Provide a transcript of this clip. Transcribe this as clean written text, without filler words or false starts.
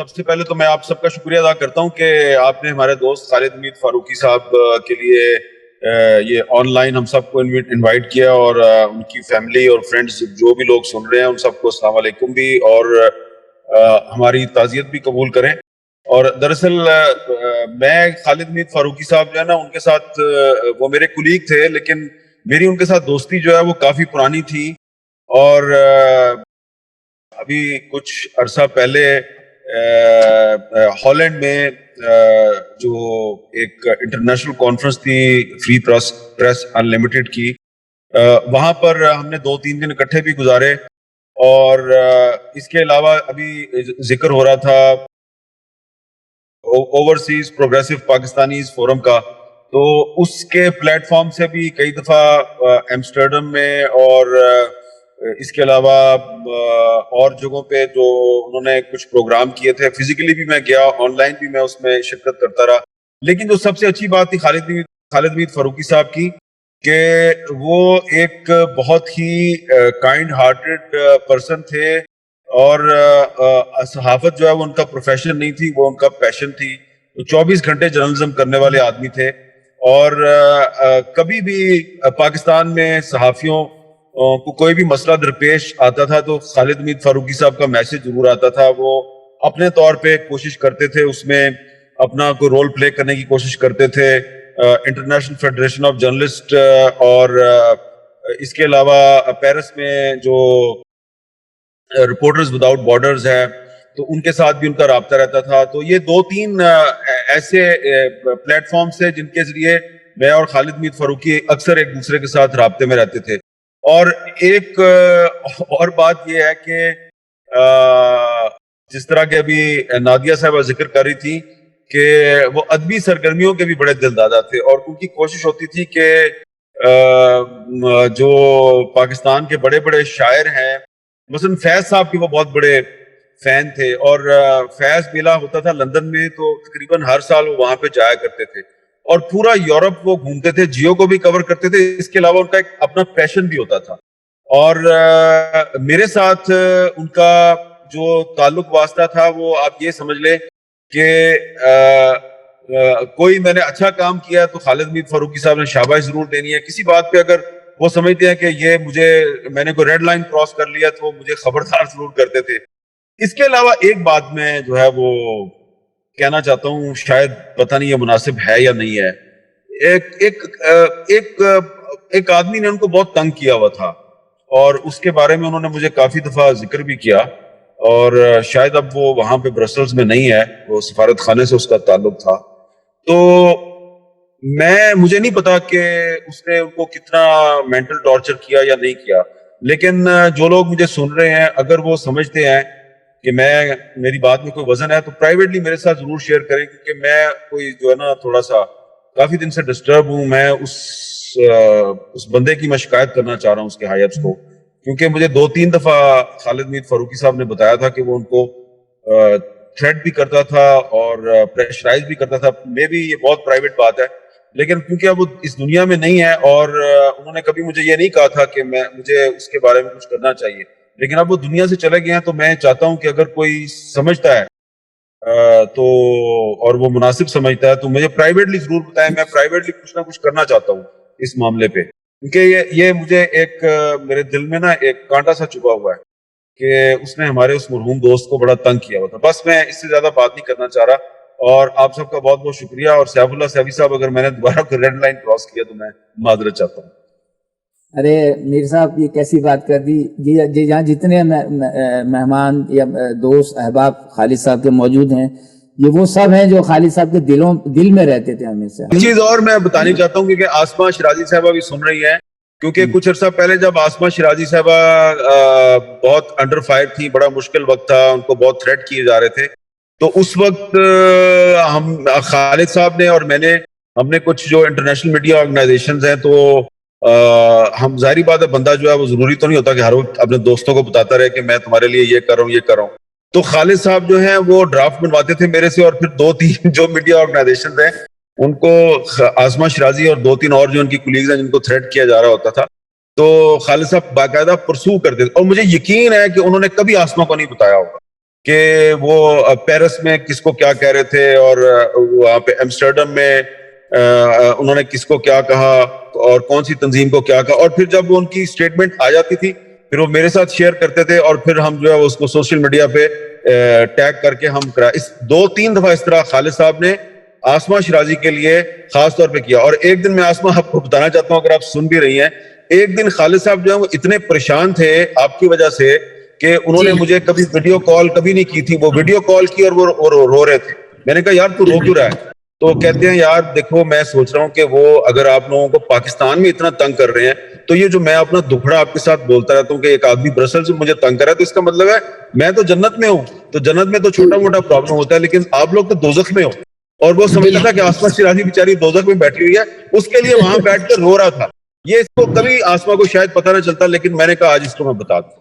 سب سے پہلے تو میں آپ سب کا شکریہ ادا کرتا ہوں کہ آپ نے ہمارے دوست خالد حمید فاروقی صاحب کے لیے یہ آن لائن ہم سب کو انوائٹ کیا، اور ان کی فیملی اور فرینڈز جو بھی لوگ سن رہے ہیں ان سب کو السلام علیکم بھی، اور ہماری تعزیت بھی قبول کریں۔ اور دراصل میں خالد حمید فاروقی صاحب جو ہے نا، ان کے ساتھ وہ میرے کولیگ تھے، لیکن میری ان کے ساتھ دوستی جو ہے وہ کافی پرانی تھی، اور ابھی کچھ عرصہ پہلے ہالینڈ میں جو ایک انٹرنیشنل کانفرنس تھی فری پریس ان لمیٹڈ کی، وہاں پر ہم نے 2-3 دن اکٹھے بھی گزارے، اور اس کے علاوہ ابھی ذکر ہو رہا تھا اوورسیز پروگریسو پاکستانیز فورم کا، تو اس کے پلیٹ فارم سے بھی کئی دفعہ ایمسٹرڈم میں اور اس کے علاوہ اور جگہوں پہ جو انہوں نے کچھ پروگرام کیے تھے، فزیکلی بھی میں گیا، آن لائن بھی میں اس میں شرکت کرتا رہا۔ لیکن جو سب سے اچھی بات تھی خالد حمید فاروقی صاحب کی، کہ وہ ایک بہت ہی کائنڈ ہارٹڈ پرسن تھے، اور صحافت جو ہے وہ ان کا پروفیشن نہیں تھی، وہ ان کا پیشن تھی۔ 24 گھنٹے جرنلزم کرنے والے آدمی تھے، اور کبھی بھی پاکستان میں صحافیوں کو کوئی بھی مسئلہ درپیش آتا تھا تو خالد حمید فاروقی صاحب کا میسج ضرور آتا تھا۔ وہ اپنے طور پہ کوشش کرتے تھے، اس میں اپنا کوئی رول پلے کرنے کی کوشش کرتے تھے، انٹرنیشنل فیڈریشن آف جرنلسٹ اور اس کے علاوہ پیرس میں جو رپورٹرز وداؤٹ بارڈرز ہے، تو ان کے ساتھ بھی ان کا رابطہ رہتا تھا۔ تو یہ 2-3 ایسے پلیٹ فارمز تھے جن کے ذریعے میں اور خالد حمید فاروقی اکثر ایک دوسرے کے ساتھ رابطے میں رہتے تھے۔ اور ایک اور بات یہ ہے کہ جس طرح کہ ابھی نادیہ صاحبہ ذکر کر رہی تھی کہ وہ ادبی سرگرمیوں کے بھی بڑے دل دادا تھے، اور ان کی کوشش ہوتی تھی کہ جو پاکستان کے بڑے بڑے شاعر ہیں، مثلا فیض صاحب کے وہ بہت بڑے فین تھے، اور فیض میلہ ہوتا تھا لندن میں، تو تقریباً ہر سال وہ وہاں پہ جایا کرتے تھے، اور پورا یورپ وہ گھومتے تھے، جیو کو بھی کور کرتے تھے۔ اس کے علاوہ ان کا ایک اپنا پیشن بھی ہوتا تھا، اور میرے ساتھ ان کا جو تعلق واسطہ تھا وہ آپ یہ سمجھ لیں کہ کوئی میں نے اچھا کام کیا تو خالد حمید فاروقی صاحب نے شاباش ضرور دینی ہے، کسی بات پہ اگر وہ سمجھتے ہیں کہ یہ میں نے کوئی ریڈ لائن کراس کر لیا تو وہ مجھے خبردار ضرور کرتے تھے۔ اس کے علاوہ ایک بات میں جو ہے وہ کہنا چاہتا ہوں، شاید پتہ نہیں یہ مناسب ہے یا نہیں ہے، ایک آدمی نے ان کو بہت تنگ کیا ہوا تھا، اور اس کے بارے میں انہوں نے مجھے کافی دفعہ ذکر بھی کیا، اور شاید اب وہ وہاں پہ برسلز میں نہیں ہے، وہ سفارت خانے سے اس کا تعلق تھا۔ تو مجھے نہیں پتا کہ اس نے ان کو کتنا مینٹل ٹارچر کیا یا نہیں کیا، لیکن جو لوگ مجھے سن رہے ہیں اگر وہ سمجھتے ہیں کہ میری بات میں کوئی وزن ہے تو پرائیویٹلی میرے ساتھ ضرور شیئر کریں، کیونکہ میں کوئی جو ہے نا تھوڑا سا کافی دن سے ڈسٹرب ہوں۔ میں اس بندے کی میں شکایت کرنا چاہ رہا ہوں، اس کے ہائی اپس کو، کیونکہ مجھے 2-3 دفعہ خالد حمید فاروقی صاحب نے بتایا تھا کہ وہ ان کو تھریٹ بھی کرتا تھا اور پریشرائز بھی کرتا تھا۔ میں بھی یہ بہت پرائیویٹ بات ہے، لیکن کیونکہ اب وہ اس دنیا میں نہیں ہے، اور انہوں نے کبھی مجھے یہ نہیں کہا تھا کہ مجھے اس کے بارے میں کچھ کرنا چاہیے، لیکن اب وہ دنیا سے چلے گئے ہیں، تو میں چاہتا ہوں کہ اگر کوئی سمجھتا ہے تو اور وہ مناسب سمجھتا ہے تو مجھے پرائیویٹلی ضرور بتائیں، میں پرائیویٹلی کچھ نہ کچھ کرنا چاہتا ہوں اس معاملے پہ، کیونکہ یہ مجھے میرے دل میں نا ایک کانٹا سا چبھا ہوا ہے کہ اس نے ہمارے اس مرحوم دوست کو بڑا تنگ کیا ہوا تھا۔ بس میں اس سے زیادہ بات نہیں کرنا چاہ رہا، اور آپ سب کا بہت بہت شکریہ، اور سیف اللہ سیفی صاحب اگر میں نے دوبارہ کوئی ریڈ لائن کراس کیا تو میں معذرت چاہتا ہوں۔ ارے میر صاحب یہ کیسی بات کر دی جی، جہاں جتنے مہمان یا دوست احباب خالد صاحب کے موجود ہیں، یہ وہ سب ہیں جو خالد صاحب کے دل میں رہتے تھے ہمیشہ۔ ایک چیز اور میں بتانی چاہتا ہوں کہ آسمہ شیرازی صاحبہ بھی سن رہی ہیں، کیونکہ کچھ عرصہ پہلے جب آسمہ شیرازی صاحبہ بہت انڈر فائر تھی، بڑا مشکل وقت تھا، ان کو بہت تھریٹ کیے جا رہے تھے، تو اس وقت ہم خالد صاحب نے اور میں نے ہم نے کچھ جو انٹرنیشنل میڈیا آرگنائزیشنز ہیں، تو ہم ظاہری بات ہے بندہ جو ہے وہ ضروری تو نہیں ہوتا کہ ہر وقت اپنے دوستوں کو بتاتا رہے کہ میں تمہارے لیے یہ کر رہا ہوں یہ کر رہا ہوں، تو خالد صاحب جو ہیں وہ ڈرافٹ بنواتے تھے میرے سے، اور پھر 2-3 جو میڈیا آرگنائزیشنز ہیں ان کو آسمہ شیرازی اور 2-3 اور جو ان کی کولیگز ہیں جن کو تھریٹ کیا جا رہا ہوتا تھا، تو خالد صاحب باقاعدہ پرسو کرتے تھے، اور مجھے یقین ہے کہ انہوں نے کبھی آسمہ کو نہیں بتایا ہوگا، کہ وہ پیرس میں کس کو کیا کہہ رہے تھے اور وہاں پہ ایمسٹرڈم میں انہوں نے کس کو کیا کہا اور کون سی تنظیم کو کیا کہا، اور پھر جب ان کی سٹیٹمنٹ آ جاتی تھی پھر وہ میرے ساتھ شیئر کرتے تھے اور پھر ہم جو ہے اس کو سوشل میڈیا پہ ٹیگ کر کے ہم اس 2-3 دفعہ اس طرح خالد صاحب نے آسما شرازی کے لیے خاص طور پہ کیا. اور ایک دن میں آسما آپ کو بتانا چاہتا ہوں اگر آپ سن بھی رہی ہیں، ایک دن خالد صاحب جو ہے وہ اتنے پریشان تھے آپ کی وجہ سے کہ انہوں نے مجھے کبھی ویڈیو کال کبھی نہیں کی تھی، وہ ویڈیو کال کی اور وہ رو رہے تھے. میں نے کہا یار تو رو کیوں رہا ہے؟ تو کہتے ہیں یار دیکھو میں سوچ رہا ہوں کہ وہ اگر آپ لوگوں کو پاکستان میں اتنا تنگ کر رہے ہیں تو یہ جو میں اپنا دکھڑا آپ کے ساتھ بولتا رہتا ہوں کہ ایک آدمی برسل سے مجھے تنگ کر رہا ہے تو اس کا مطلب ہے میں تو جنت میں ہوں. تو جنت میں تو چھوٹا موٹا پرابلم ہوتا ہے لیکن آپ لوگ تو دوزخ میں ہو. اور وہ سمجھتا تھا کہ آسما شرازی بیچاری دوزخ میں بیٹھی ہوئی ہے، اس کے لیے وہاں بیٹھ کر رو رہا تھا. یہ اس کو کبھی آسما کو شاید پتہ نہ چلتا لیکن میں نے کہا آج اس کو میں بتا دوں.